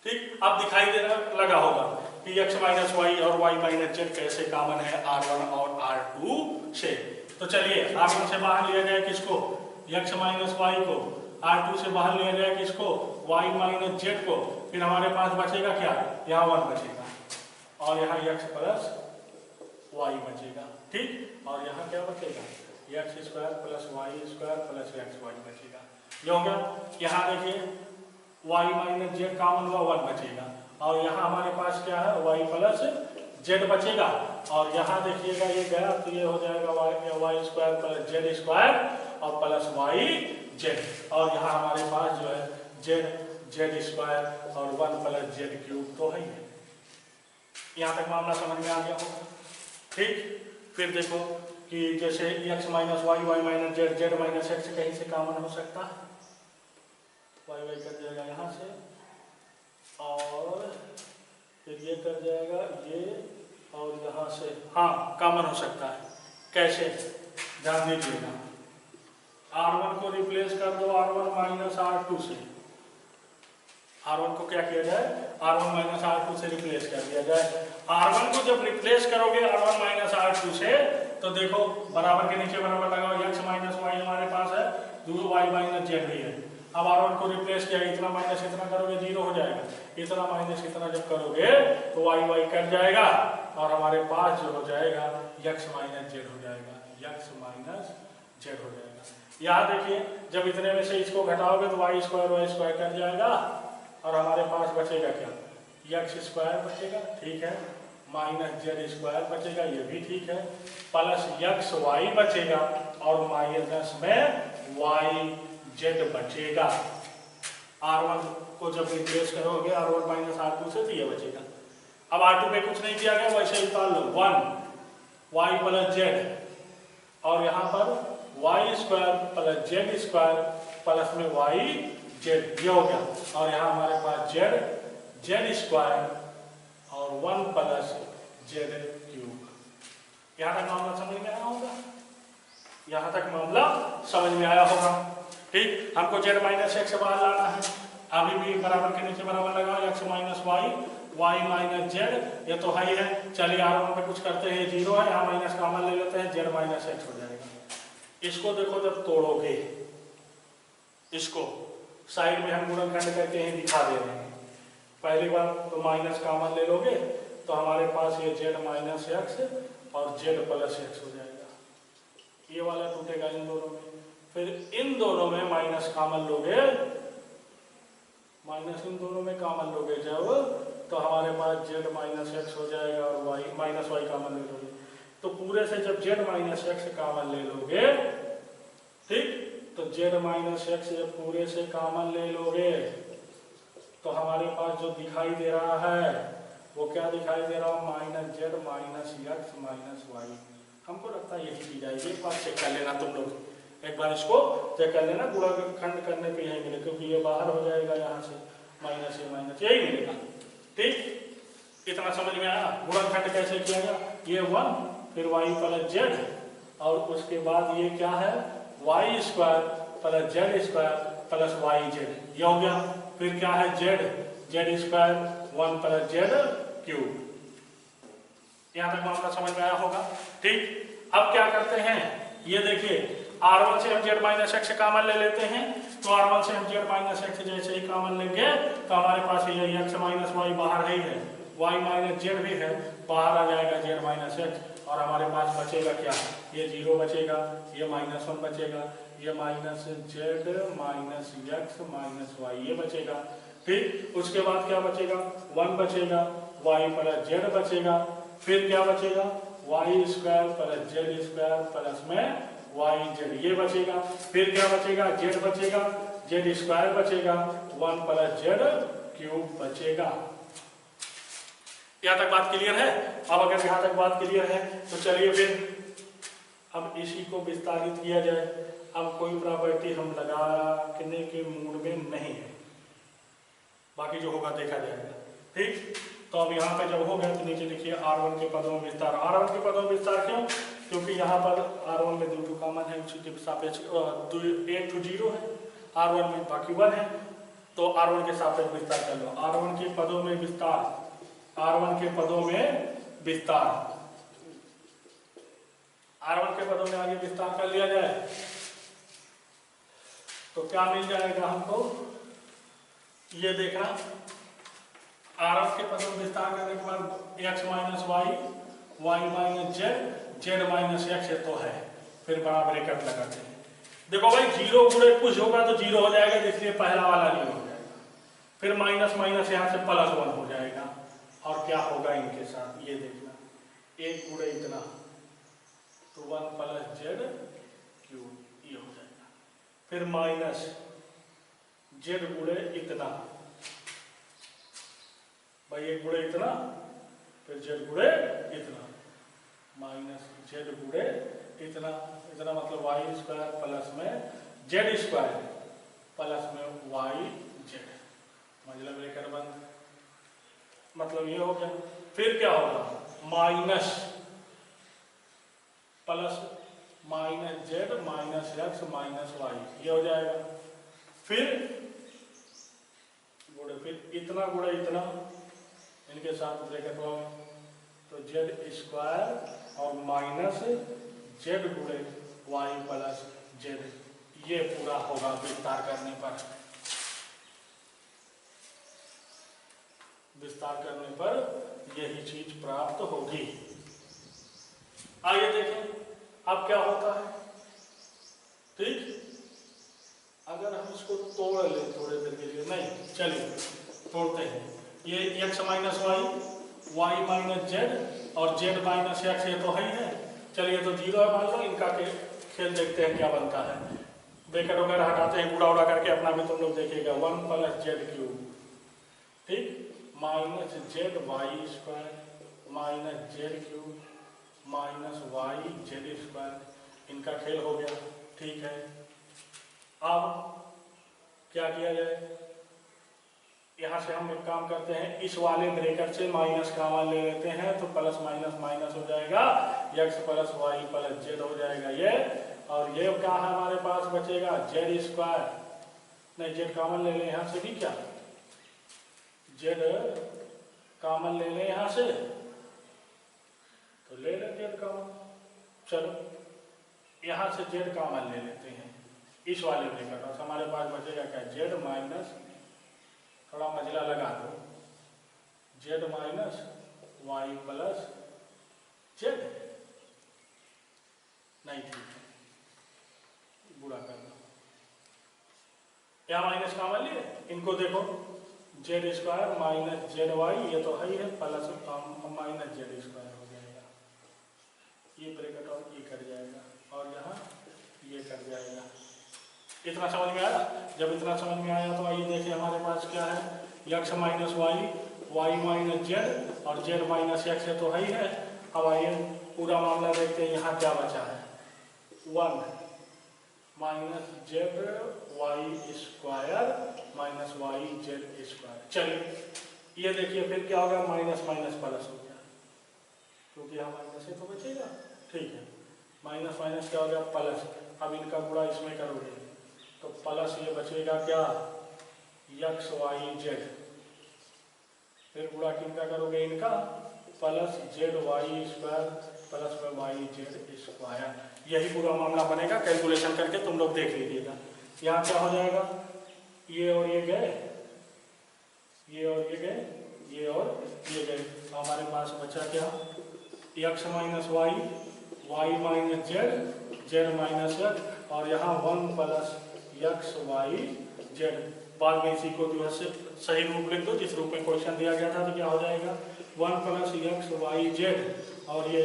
ठीक। अब दिखाई देना लगा होगा कि x माइनस वाई और y माइनस जेड कैसे कॉमन है R1 और R2 से। तो चलिए R1 से बाहर लिया जाए किसको, x माइनस वाई को, R2 से बाहर लिया जाए किसको, y माइनस जेड को, फिर हमारे पास बचेगा क्या, यहाँ 1 बचेगा और यहाँ x प्लस वाई बचेगा, ठीक। और यहाँ क्या बचेगा, x square plus Y square plus X Y बचेगा। ये हो गया। यहाँ देखिए y माइनस जेड कॉमन हुआ, 1 बचेगा और यहाँ हमारे पास क्या है, y प्लस जेड बचेगा। और यहाँ देखिएगा ये गया तो ये हो जाएगा Y square plus Z square और प्लस वाई जेड, और यहाँ हमारे पास जो है जेड स्क्वायर और 1 प्लस जेड क्यूब तो है। यहाँ तक मामला समझ में आ गया होगा, ठीक। फिर देखो कि जैसे x minus Y Y minus Z minus X कहीं से कॉमन हो सकता है, वाई वाई कर जाएगा यहाँ से और फिर ये कर जाएगा ये और यहाँ से, हाँ कॉमन हो सकता है। कैसे, ध्यान दीजिएगा, R1 को रिप्लेस कर दो R1 माइनस R2 से। R1 को क्या किया जाए, R1 माइनस R2 से रिप्लेस कर दिया जाए। R1 को जब रिप्लेस करोगे R1 माइनस R2 से तो देखो बराबर के नीचे बराबर लगाओ, x माइनस वाई हमारे पास है, दूसरा y माइनस जेड भी है। अब R1 को रिप्लेस किया, इतना माइनस इतना करोगे 0 हो जाएगा, इतना माइनस इतना जब करोगे तो y कट जाएगा और हमारे पास जो हो जाएगा x माइनस जेड हो जाएगा, x माइनस जेड हो जाएगा। यहाँ देखिए जब इतने में से इसको घटाओगे तो वाई स्क्वायर कट जाएगा और हमारे पास बचेगा क्या, एक्स स्क्वायर बचेगा, ठीक है, माइनस जेड स्क्वायर बचेगा, ये भी ठीक है, प्लस एक्स वाई बचेगा और माइनस में वाई जेड बचेगा। R1 को जब रिप्लेस करोगे R1 माइनस R2 से तो ये बचेगा। अब R2 पे कुछ नहीं किया गया, वैसे ही उतार लो, 1 वाई प्लस जेड और यहाँ पर Y square plus Z square plus में वाई जेड, ये हो गया। और यहाँ हमारे पास जेड स्क्वायर और 1 प्लस जेड क्यूब। यहाँ तक मामला समझ में आया होगा, यहाँ तक मामला समझ में आया होगा, ठीक। हमको जेड माइनस एक्स बाहर लाना है, अभी भी बराबर के नीचे बराबर लगाओ, X minus Y minus Z, ये तो हाई है। चलिए R1 पे कुछ करते हैं, 0 है, यहाँ माइनस कॉमन ले लेते हैं, जेड माइनस एक्स हो जाएगा। इसको देखो जब तोड़ोगे, इसको साइड में हम गुणनखंड करके ही दिखा दे रहे हैं। पहली बार तो माइनस कॉमन ले लोगे तो हमारे पास ये जेड माइनस एक्स और जेड प्लस एक्स हो जाएगा, ये वाला टूटेगा इन दोनों में। फिर इन दोनों में माइनस कॉमन लोगे, माइनस इन दोनों में कॉमन लोगे जब, तो हमारे पास जेड माइनस एक्स हो जाएगा और वाई माइनस वाई कॉमन ले लोगे तो पूरे से जब जेड माइनस एक्स कॉमन ले लोगे, ठीक, तो जेड माइनस एक्स जब पूरे से कॉमन ले लोगे तो हमारे पास जो दिखाई दे रहा है वो क्या दिखाई दे रहा है, minus Z minus X minus Y. हमको लगता है यही चीज आएगी, एक बार चेक कर लेना तुम लोग, एक बार इसको चेक कर लेना, गुणनखंड करने पे यही मिलेगा क्योंकि ये बाहर हो जाएगा, यहाँ से माइनस ये माइनस यही मिलेगा, ठीक। इतना समझ में आया गुणनखंड कैसे किया गया, ये 1 फिर वाई प्लस जेड और उसके बाद ये क्या है, Y square plus Z square plus Y Z, ये हो गया। फिर क्या है Z, Z square 1 plus Z cube. यहाँ तक मामला समझ में आया होगा। ठीक, अब क्या करते हैं, ये देखिए R1 से हम z माइनस एक्स कॉमन ले लेते हैं, तो R1 से हम z माइनस एक्स जैसे ही कॉमन लेंगे तो हमारे पास ये x माइनस वाई बाहर ही है, y माइनस जेड भी है, बाहर आ जाएगा z माइनस एक्स, और हमारे पास बचेगा क्या, ये 0 बचेगा, ये -1 बचेगा, ये minus Z minus X minus Y ये बचेगा। ठीक, उसके बाद क्या बचेगा, 1 बचेगा, y प्लस जेड बचेगा, फिर क्या बचेगा, Y square plus Z square plus में वाई जेड ये बचेगा, फिर क्या बचेगा, जेड बचेगा, जेड स्क्वायर बचेगा, 1 प्लस जेड क्यूब बचेगा। यहाँ तक बात क्लियर है। अब अगर यहाँ तक बात क्लियर है तो चलिए फिर अब इसी को विस्तारित किया जाए। अब कोई प्रॉपर्टी हम लगाने के मूड में नहीं है, बाकी जो होगा देखा जाएगा। ठीक, तो अब यहाँ पे जब हो गया तो नीचे लिखिए R1 के पदों में विस्तार। R1 के पदों में विस्तार क्यों, क्योंकि यहाँ पर R1 में 2 कॉमन है, उसी के सापेक्ष 8 to 0 है, R1 में बाकी 1 है, तो R1 के सापेक्ष विस्तार कर लो। R1 के पदों में विस्तार, R1 के पदों में विस्तार, R1 के पदों में आगे विस्तार कर लिया जाए तो क्या मिल जाएगा हमको, ये देखना, R1 के पदों में विस्तार करने के बाद x minus Y, Y minus Z, Z minus x तो है, फिर बड़ा ब्रैकेट लगाते हैं। देखो भाई 0 गुणे कुछ होगा तो 0 हो जाएगा, इसलिए पहला वाला 0 हो जाएगा, फिर माइनस माइनस यहाँ से +1 हो जाएगा, और क्या होगा इनके साथ ये देखना, 1 गुणे इतना तो 1 प्लस जेड क्यूब ये हो जाएगा, फिर माइनस जेड गुणे इतना, भाई 1 गुणे इतना, फिर जेड गुणे इतना, माइनस जेड गुणे इतना, इतना मतलब वाई स्क्वायर प्लस में जेड स्क्वायर प्लस में वाई जेड, मतलब ब्रैकेट बंद, मतलब ये हो गया। फिर क्या होगा, minus plus minus Z minus X minus Y ये हो जाएगा, फिर गुणे, फिर इतना गुणे इतना, इनके साथ ब्रैकेट में तो जेड स्क्वायर और माइनस जेड गुणे वाई प्लस जेड, ये पूरा होगा विस्तार करने पर, विस्तार करने पर यही चीज प्राप्त होगी। आइए देखें अब क्या होता है। ठीक, अगर हम इसको तोड़ ले थोड़े देर के लिए, नहीं चलिए तोड़ते हैं, ये x minus Y, Y minus Z और जेड माइनस एक्स ये तो है ही है, चलिए तो 0 है मान लो, इनका के खेल देखते हैं क्या बनता है। ब्रैकेट वगैरह हटाते हैं, गुड़ा उड़ा करके, अपना भी तुम लोग देखिएगा, 1 प्लस जेड क्यूब, ठीक, minus Z y square minus Z cube minus y z square, इनका खेल हो गया। ठीक है, अब क्या किया जाए, यहाँ से हम एक काम करते हैं, इस वाले ब्रैकेट से माइनस कॉमन ले लेते हैं तो प्लस माइनस माइनस हो जाएगा, x plus y plus z हो जाएगा ये, और ये क्या है हमारे पास बचेगा जेड स्क्वायर, नहीं जेड कॉमन ले लें यहाँ से भी, क्या जेड कॉमन ले लें यहाँ से तो ले लें जेड कॉमन, चलो यहाँ से जेड कॉमन ले लेते हैं इस वाले ब्रैकेट, और हमारे पास बचेगा क्या, जेड माइनस, थोड़ा मजला लगा दो, z minus y plus z, नहीं ठीक है, बुरा कर दो, क्या माइनस कॉमन लिए, इनको देखो, z square minus Z y ये तो है ही है, प्लस माइनस जेड स्क्वायर हो जाएगा, ये ब्रैकेट और ये कट जाएगा, और यहाँ ये कट जाएगा। इतना समझ में आया? जब इतना समझ में आया तो आइए देखिए हमारे पास क्या है, x minus Y, Y minus Z और जेड माइनस एक्स तो है ही है। अब आइए पूरा मामला देखते हैं, यहाँ क्या बचा है, 1 minus Z y square minus y z square. चलिए ये देखिए फिर क्या होगा, माइनस माइनस प्लस हो गया, क्योंकि यहाँ माइनस है तो बचेगा। ठीक है, माइनस माइनस क्या हो गया प्लस, अब इनका गुणा इसमें करोगे तो प्लस ये बचेगा क्या, एक्स वाई जेड, फिर गुणा किनका करोगे इनका, plus z y square plus में वाई जेड स्क्वायर। यही पूरा मामला बनेगा, कैलकुलेशन करके तुम लोग देख लीजिएगा। यहाँ क्या हो जाएगा, ये और ये गए, ये और ये गए, ये और ये गए, तो हमारे पास बचा क्या, x minus Y, Y minus Z, Z minus x, और यहाँ 1 प्लस एक्स वाई जेड। बाद में इसी को जो है सही रूप लिख दो जिस रूप में क्वेश्चन दिया गया था। तो क्या हो जाएगा 1 प्लस एक्स वाई जेड, और ये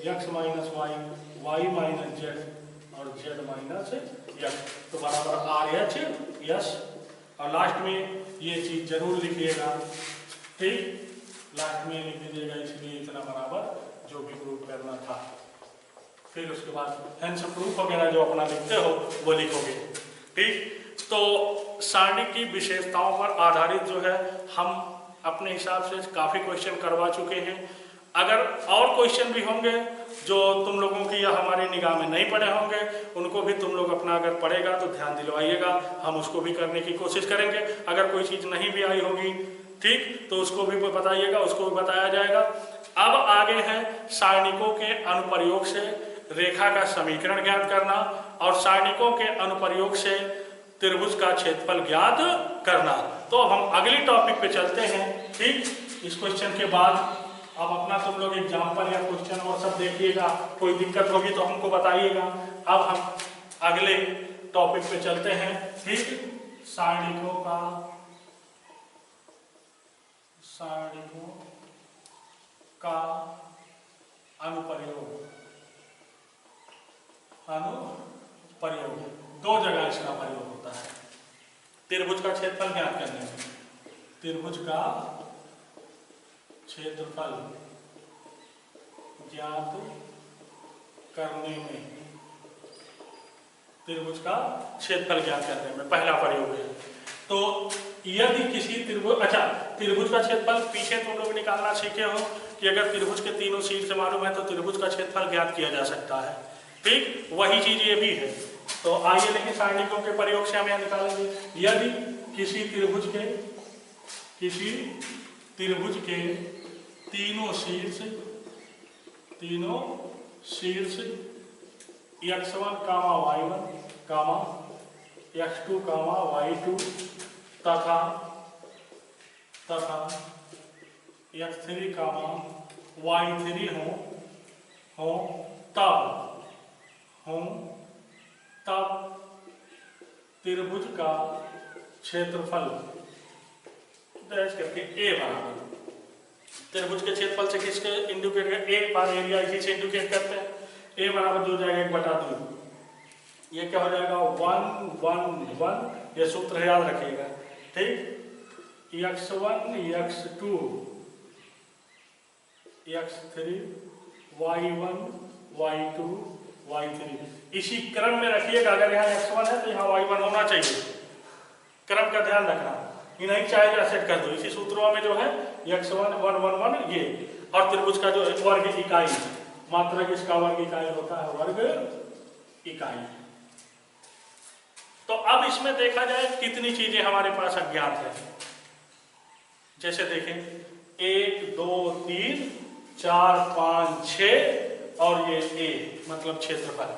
x minus Y, Y minus Z और जेड माइनस एक्स, तो बराबर आर एच एस। और लास्ट में ये चीज जरूर लिखिएगा, ठीक, लास्ट में लिख दीजिएगा, इसलिए इतना बराबर जो भी प्रूफ करना था। फिर उसके बाद हेंस प्रूफ वगैरह जो अपना लिखते हो वो लिखोगे, ठीक। तो सारणी की विशेषताओं पर आधारित जो है हम अपने हिसाब से काफ़ी क्वेश्चन करवा चुके हैं। अगर और क्वेश्चन भी होंगे जो तुम लोगों की या हमारी निगाह में नहीं पड़े होंगे, उनको भी तुम लोग अपना अगर पड़ेगा तो ध्यान दिलवाइएगा, हम उसको भी करने की कोशिश करेंगे। अगर कोई चीज़ नहीं भी आई होगी, ठीक, तो उसको भी बताइएगा, उसको भी बताया जाएगा। अब आगे है सारणिकों के अनुप्रयोग से रेखा का समीकरण ज्ञात करना और सारणिकों के अनुप्रयोग से त्रिभुज का क्षेत्रफल ज्ञात करना। तो अब हम अगली टॉपिक पे चलते हैं, ठीक। इस क्वेश्चन के बाद अब अपना तुम लोग एग्जाम्पल या क्वेश्चन और सब देखिएगा, कोई दिक्कत होगी तो हमको बताइएगा। अब हम अगले टॉपिक पे चलते हैं, ठीक। सारणिकों का अनुप्रयोग, दो जगह इसका प्रयोग होता है। त्रिभुज का क्षेत्रफल ज्ञात करने में, त्रिभुज का क्षेत्रफल ज्ञात करने में, त्रिभुज का क्षेत्रफल ज्ञात करने में पहला प्रयोग है। तो यदि किसी त्रिभुज, अच्छा, त्रिभुज का क्षेत्रफल पीछे तुम लोग निकालना सीखे हो कि अगर त्रिभुज के तीनों शीर्ष मालूम है तो त्रिभुज का क्षेत्रफल ज्ञात किया जा सकता है, ठीक। वही चीज ये भी है। तो आइए लेकिन सारणिकों के प्रयोग से हम यह निकालेंगे, यदि किसी त्रिभुज के तीनों शीर्ष x1, y1, x2, y2 तथा x3, y3 हो तब त्रिभुज का क्षेत्रफल डैश करके a बराबर, त्रिभुज के क्षेत्रफल से किसके इंडिकेट कर, एक बार एरिया इसी से इंडिकेट करते हैं। a बराबर जो जाएगा 1/2, ये क्या हो जाएगा 1 1 1, ये सूत्र याद रखिएगा, ठीक। x1 x2 x3 y1 y2 y3, इसी क्रम में रखिएगा। अगर यहाँ x1 है तो यहाँ y1 होना चाहिए, क्रम का ध्यान रखना, ये नहीं चाहे जा सेट कर दो। इसी सूत्रों में जो है x1 1 1 1 ये, और त्रिभुज का जो वर्ग इकाई, मात्रक इसका वर्ग इकाई होता है वर्ग इकाई। तो अब इसमें देखा जाए कितनी चीजें हमारे पास अज्ञात है। जैसे देखें 1 2 3 4 5 6 और ये a मतलब क्षेत्रफल,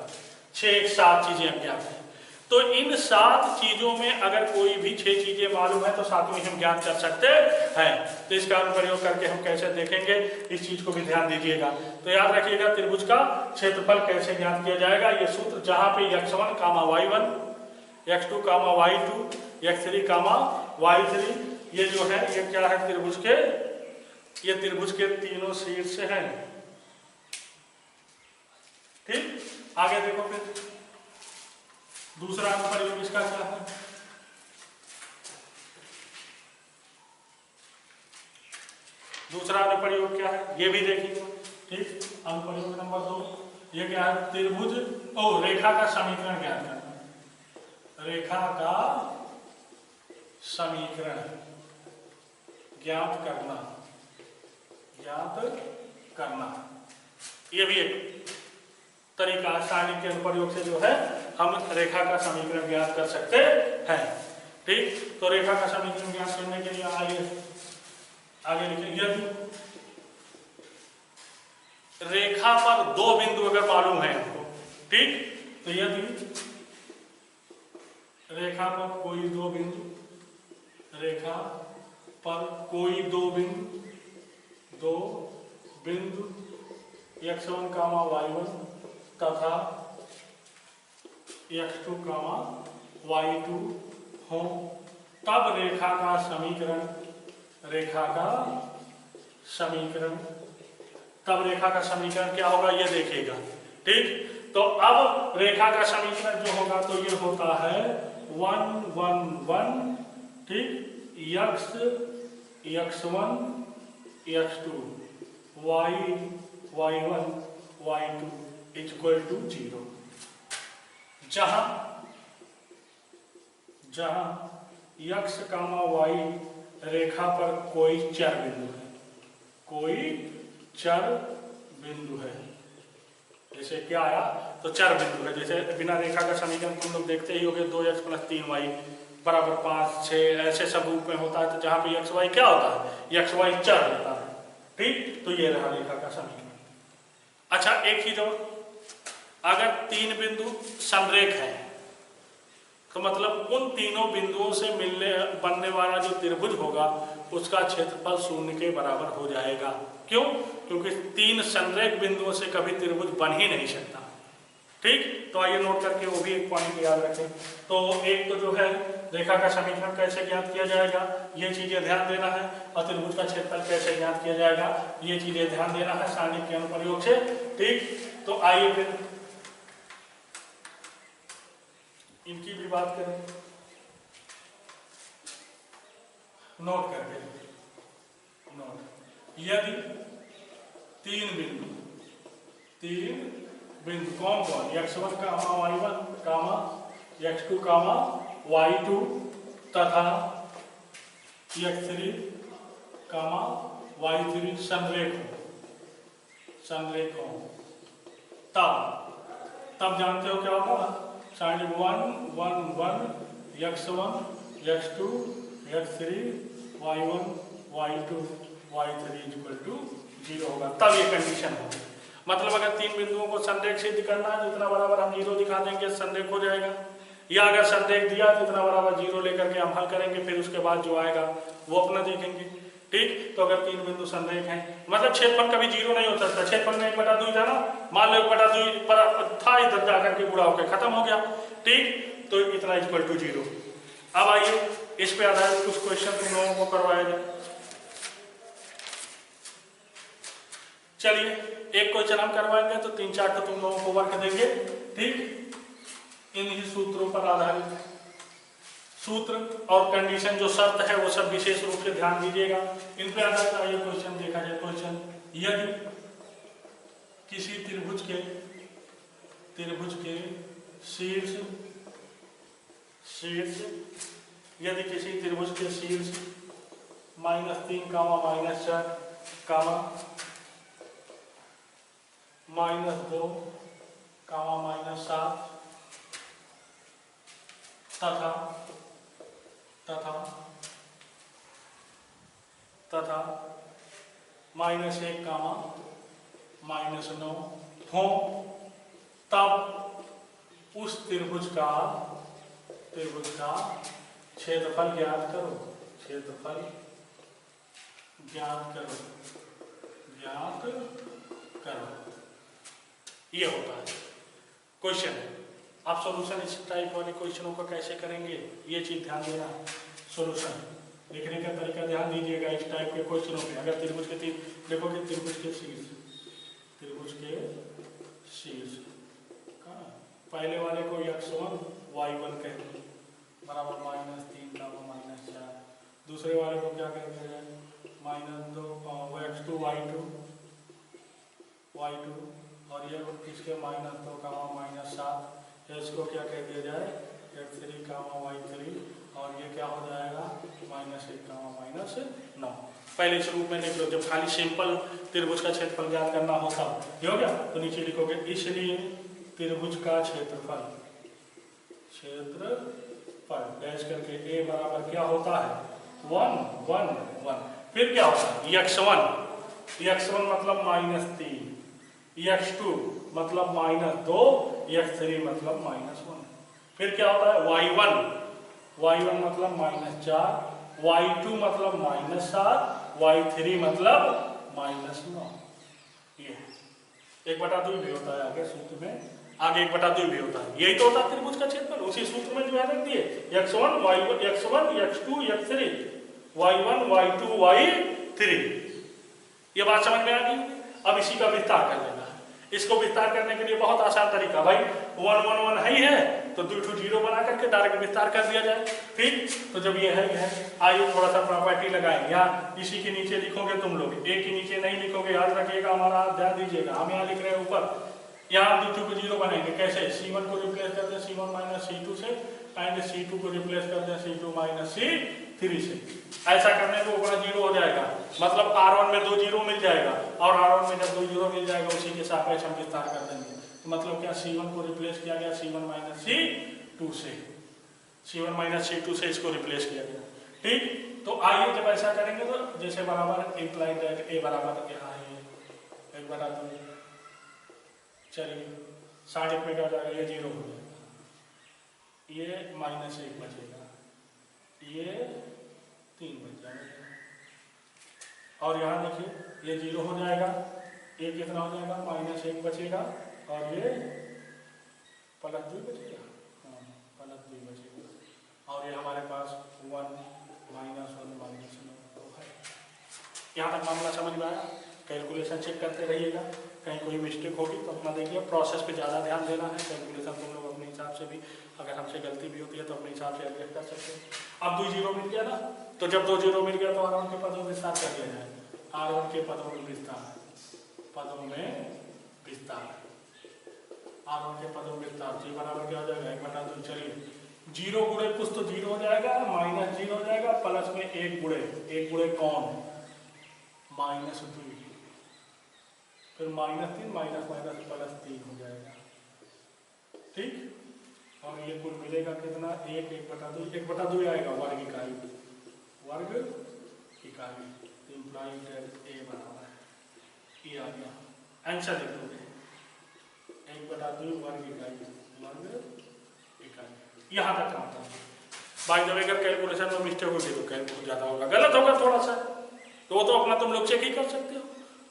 6 7 चीजें अज्ञात हैं। तो इन 7 चीजों में अगर कोई भी 6 चीजें मालूम है तो 7वीं हम ज्ञात कर सकते हैं। तो इसका अनुप्रयोग करके हम कैसे देखेंगे, इस चीज को भी ध्यान दीजिएगा। तो याद रखिएगा त्रिभुज का क्षेत्रफल कैसे ज्ञात किया जाएगा। ये सूत्र जहां पे x1, y1, x2, y2, x3, y3, ये जो है ये क्या है त्रिभुज के, ये त्रिभुज के तीनों शीर्ष हैं, ठीक। आगे देखो फिर दूसरा अनुप्रयोग इसका क्या है। दूसरा अनुप्रयोग क्या है ये भी देखिए, ठीक। अनुप्रयोग नंबर 2 ये क्या है, त्रिभुज रेखा का समीकरण ज्ञात करना, रेखा का समीकरण ज्ञात करना, ये भी एक तरीका सारणी के अनुप्रयोग से जो है हम रेखा का समीकरण ज्ञात कर सकते हैं। ठीक। तो रेखा का समीकरण ज्ञात करने के लिए आगे लिखें, यदि रेखा पर दो बिंदु अगर मालूम है आपको, ठीक, तो यदि रेखा पर कोई दो बिंदु, रेखा पर कोई दो बिंदु x1, y1 तथा x2, y2 हो, तब रेखा का समीकरण क्या होगा ये देखिएगा, ठीक। तो अब रेखा का समीकरण जो होगा तो ये होता है 1 1 1, ठीक, x1 x2 y1 y2 equal to 0, जहां x, y रेखा पर कोई चर बिंदु है, जैसे क्या आया तो चर बिंदु है, जैसे बिना रेखा का समीकरण तुम लोग देखते ही होगे 2x + 3y बराबर 5 6 ऐसे सब रूप में होता है। तो जहाँ पे x y क्या होता है, x y चर होता है, ठीक। तो ये रहा रेखा का समीकरण। अच्छा, एक चीज और, अगर तीन बिंदु समरेख है तो मतलब उन तीनों बिंदुओं से बनने वाला जो त्रिभुज होगा उसका क्षेत्रफल 0 के बराबर हो जाएगा। क्यों? क्योंकि तीन संरेख बिंदुओं से कभी त्रिभुज बन ही नहीं सकता, ठीक। तो आइए नोट करके वो भी एक पॉइंट याद रखें। तो एक तो जो है रेखा का समीकरण कैसे ज्ञात किया जाएगा, ये चीजें ध्यान देना है, और त्रिभुज का क्षेत्रफल कैसे ज्ञात किया जाएगा ये चीजें ध्यान देना है सारणिक के अनुप्रयोग से, ठीक। तो आइए फिर इनकी भी बात करें, नोट करके। यदि तीन बिंदु कौन x1, y1, x2, y2 तथा x3, y3 संरेख हो, तब जानते हो क्या होगा, side 1 1 1 x1 x2 x3 y1 y2 y3 equal to 0 होगा, तब ये कंडीशन होगी। मतलब अगर तीन बिंदुओं को संरेख सिद्ध करना है तो इतना बराबर हम 0 दिखा देंगे, संरेख हो जाएगा। या अगर संरेख दिया तो इतना बराबर 0 लेकर के हम हल करेंगे, फिर उसके बाद जो आएगा वो अपना देखेंगे, ठीक। तो अगर तीन बिंदु संरेख हैं, मतलब क्षेत्रफल कभी 0 नहीं हो सकता। क्षेत्रफल में 1/2 था ना, मान लो 1/2 पर था, इधर जाकर के गुणा होकर खत्म हो गया, ठीक। तो इतना इक्वल टू 0। अब आइए इस पे आधारित कुछ क्वेश्चन तुम लोगों को करवाया जाए। चलिए एक क्वेश्चन हम करवाएंगे तो 3-4 तो तुम लोगों को वर्क देंगे, ठीक। इन्हीं सूत्रों पर आधारित सूत्र और कंडीशन जो शर्त है वो सब विशेष रूप से ध्यान दीजिएगा। इन पर आधारित आइए क्वेश्चन देखा जाए। क्वेश्चन, यदि किसी त्रिभुज के शीर्ष यदि किसी त्रिभुज के शीर्ष -3, -4, -2, -7 तथा -1, -9 हो, तब उस त्रिभुज का क्षेत्रफल ज्ञात करो। ये होता है क्वेश्चन। आप सॉल्यूशन इस टाइप वाले क्वेश्चनों का कैसे करेंगे ये चीज ध्यान देना। सॉल्यूशन लिखने का तरीका ध्यान दीजिएगा इस टाइप के क्वेश्चनों पे। अगर त्रिभुज के देखोगे त्रिभुज के शीर्ष पहले वाले को x1 y1 कहते हैं बराबर -3, -4। दूसरे वाले को क्या कहते हैं -2 x2 y2 और ये किसके -2, -7। इसको क्या कह दिया जाए x3, y3 और ये क्या हो जाएगा -1, -9। पहले इस रूप में लिख लो। जब खाली सिंपल त्रिभुज का क्षेत्रफल ज्ञात करना होता ये हो गया तो नीचे लिखोगे इसलिए त्रिभुज का क्षेत्रफल पर डैश करके ए बराबर क्या होता है 1 1 1। फिर क्या होता है x1 मतलब -3, x2 मतलब -2, x3 मतलब -1। फिर क्या होता है y1 मतलब -4, y2 मतलब -7, y3 मतलब -9। ये 1/2 भी होता है आगे सूत्र में, आगे 1/2 भी होता है। यही तो होता है त्रिभुज का क्षेत्रफल। उसी सूत्र में जो है रख दिए x1 x2 x3 y1 y2 y3। ये बात समझ में आ गई। अब इसी का विस्तार कर लेना है। इसको विस्तार करने के लिए बहुत आसान तरीका, भाई 1 1 1 है तो 2 0 बना करके डायरेक्ट विस्तार कर दिया जाए। ठीक, तो जब ये है आइए थोड़ा सा प्रॉपर्टी लगाएं। यहाँ इसी के नीचे लिखोगे तुम लोग, ए के नीचे नहीं लिखोगे, याद रखिएगा हमारा, ध्यान दीजिएगा। हम यहाँ लिख रहे हैं ऊपर, यहाँ 2 को 0 बनाएंगे। कैसे? C1 को रिप्लेस कर दें C1 - C2 से, एंड C2 को रिप्लेस कर दें C2 - C3 से। ऐसा करने को ऊपर 0 हो जाएगा, मतलब R1 में 2 0 मिल जाएगा, और R1 में जब 2 0 मिल जाएगा उसी के सापेक्ष हम विस्तार कर देंगे। तो मतलब क्या, C1 को रिप्लेस किया गया C1 - C2 से, C1 - C2 से इसको रिप्लेस किया गया। ठीक, तो आइए जब ऐसा करेंगे तो जैसे बराबर इंप्लाइड दैट ए बराबर यहाँ है 1/2। चलिए 60 में क्या हो जाएगा, ये 0 हो जाएगा, ये -1 बचेगा, ये 3 बच जाएगा, और यहाँ देखिए ये 0 हो जाएगा, ये कितना हो जाएगा -1 बचेगा, और ये +2 बचेगा, हाँ +2 बचेगा, और ये हमारे पास 1 -1 -1 है। यहाँ तक मामला समझ में आया। कैलकुलेशन चेक करते रहिएगा, कहीं कोई मिस्टेक होगी तो अपना देखिए। प्रोसेस पे ज़्यादा ध्यान देना है, कैलकुलेशन तुम लोग अपने हिसाब से भी, अगर हमसे गलती भी होती है तो अपने हिसाब से एडजस्ट कर सकते हैं। अब 2 0 मिल गया ना, तो जब 2 0 मिल गया तो R1 के पदों में विस्तार कर दिया जाए। R1 के पदों में विस्तार, R1 के पदों में विस्तार, जी बराबर क्या हो जाएगा 1/2। चलिए 0 गुणे कुछ तो 0 हो जाएगा, -0 हो जाएगा, प्लस में 1 गुणे कौन -2, फिर -3 +3 हो जाएगा। ठीक, और ये कुल मिलेगा कितना 1/2 आएगा, वर्ग इकाई, इंप्लाइड ए बराबर ये आ गया। आंसर लिख दोगे 1/2 वर्ग इकाई। यहाँ तक आता है। बाई द वे अगर कैलकुलेशन में मिस्टेक होगी तो कैलकुलेट ज़्यादा होगा, गलत होगा थोड़ा सा, तो वो तो अपना तुम लोग चेक ही कर सकते हो।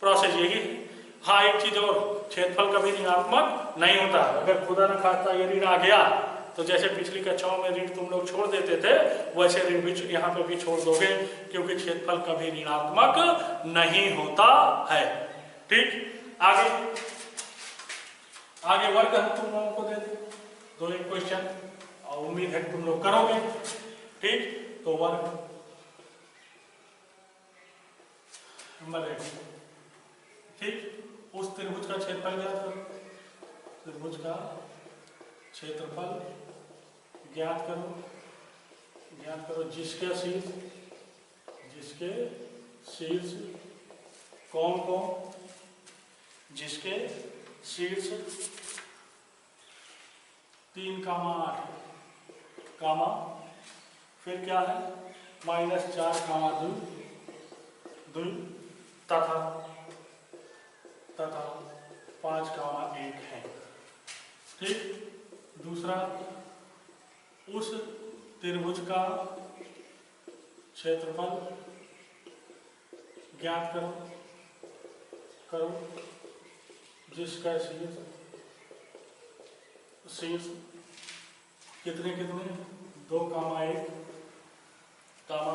प्रोसेस यही है। हाँ एक चीज और, क्षेत्रफल कभी ऋणात्मक नहीं होता। अगर खुदा न खास्ता ये ऋण आ गया तो जैसे पिछली कक्षाओं में ऋण तुम लोग छोड़ देते थे, वैसे ऋण भी यहाँ पे भी छोड़ दोगे, क्योंकि क्षेत्रफल कभी ऋणात्मक नहीं होता है। ठीक, आगे वर्ग हम तुम लोगों को दे दें 2-1 क्वेश्चन, और उम्मीद है तुम लोग करोगे। ठीक, तो वर्ग नंबर 1। ठीक, उस त्रिभुज का क्षेत्रफल ज्ञात करो, त्रिभुज का क्षेत्रफल ज्ञात करो जिसके शीर्ष कौन, जिसके शीर्ष 3,8 कामा, फिर क्या है -4,2 तथा 5,1 है। ठीक, दूसरा उस त्रिभुज का क्षेत्रफल ज्ञात करो जिसका शीर्ष कितने 2,1 कामा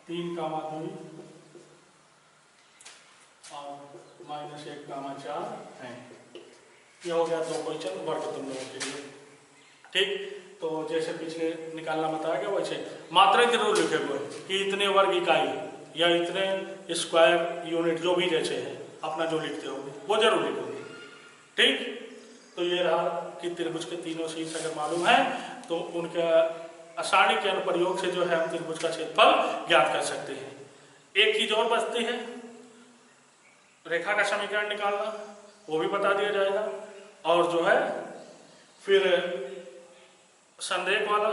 3,2 और -1,4 है। ये हो गया 2 क्वेश्चन वर्ग तुम लोगों के लिए। ठीक, तो जैसे पिछले निकालना बताया गया वैसे मात्रा जरूर लिखे हुए कि इतने वर्ग इकाई या इतने स्क्वायर यूनिट जो भी जैसे है अपना जो लिखते होंगे वो जरूर लिखोगे। ठीक, तो ये रहा कि त्रिभुज के तीनों शीर्ष अगर मालूम है तो उनका आसानी के अनुप्रयोग से जो है हम त्रिभुज का क्षेत्रफल ज्ञात कर सकते हैं। एक चीज और बचती है, रेखा का समीकरण निकालना, वो भी बता दिया जाएगा, और जो है फिर संरेख वाला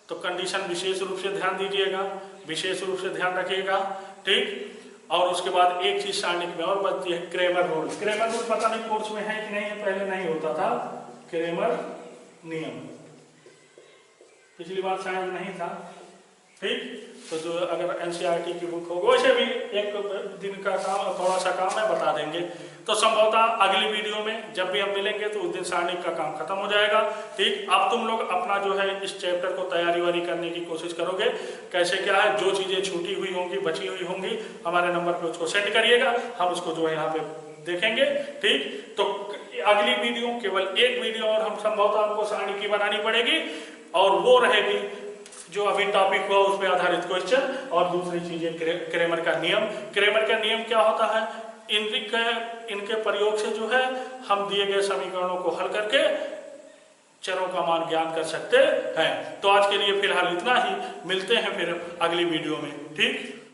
तो कंडीशन विशेष रूप से ध्यान दीजिएगा, विशेष रूप से ध्यान रखिएगा, ठीक। और उसके बाद एक चीज सारणिक में और बचती है, क्रेमर रूल। क्रेमर रूल पता नहीं कोर्स में है कि नहीं है, पहले नहीं होता था क्रेमर नियम, पिछली बार शायद नहीं था, ठीक। तो जो अगर एनसीईआरटी की बुक हो, वैसे भी एक दिन का काम, थोड़ा सा काम है, बता देंगे। तो संभवतः अगली वीडियो में जब भी हम मिलेंगे तो उस दिन सारणिक का काम खत्म हो जाएगा, ठीक। अब तुम लोग अपना जो है इस चैप्टर को तैयारी वारी करने की कोशिश करोगे, कैसे क्या है, जो चीजें छूटी हुई होंगी, बची हुई होंगी, हमारे नंबर पे उसको सेंड करिएगा, हम उसको जो है यहाँ पे देखेंगे, ठीक। तो अगली वीडियो, केवल एक वीडियो और हम संभवतः हमको सारणी की बनानी पड़ेगी, और वो रहेगी जो अभी टॉपिक हुआ उस पर आधारित क्वेश्चन, और दूसरी चीजें क्रेमर का नियम। क्रेमर का नियम क्या होता है, इनके प्रयोग से जो है हम दिए गए समीकरणों को हल करके चरों का मान ज्ञात कर सकते हैं। तो आज के लिए फिलहाल इतना ही, मिलते हैं फिर अगली वीडियो में, ठीक।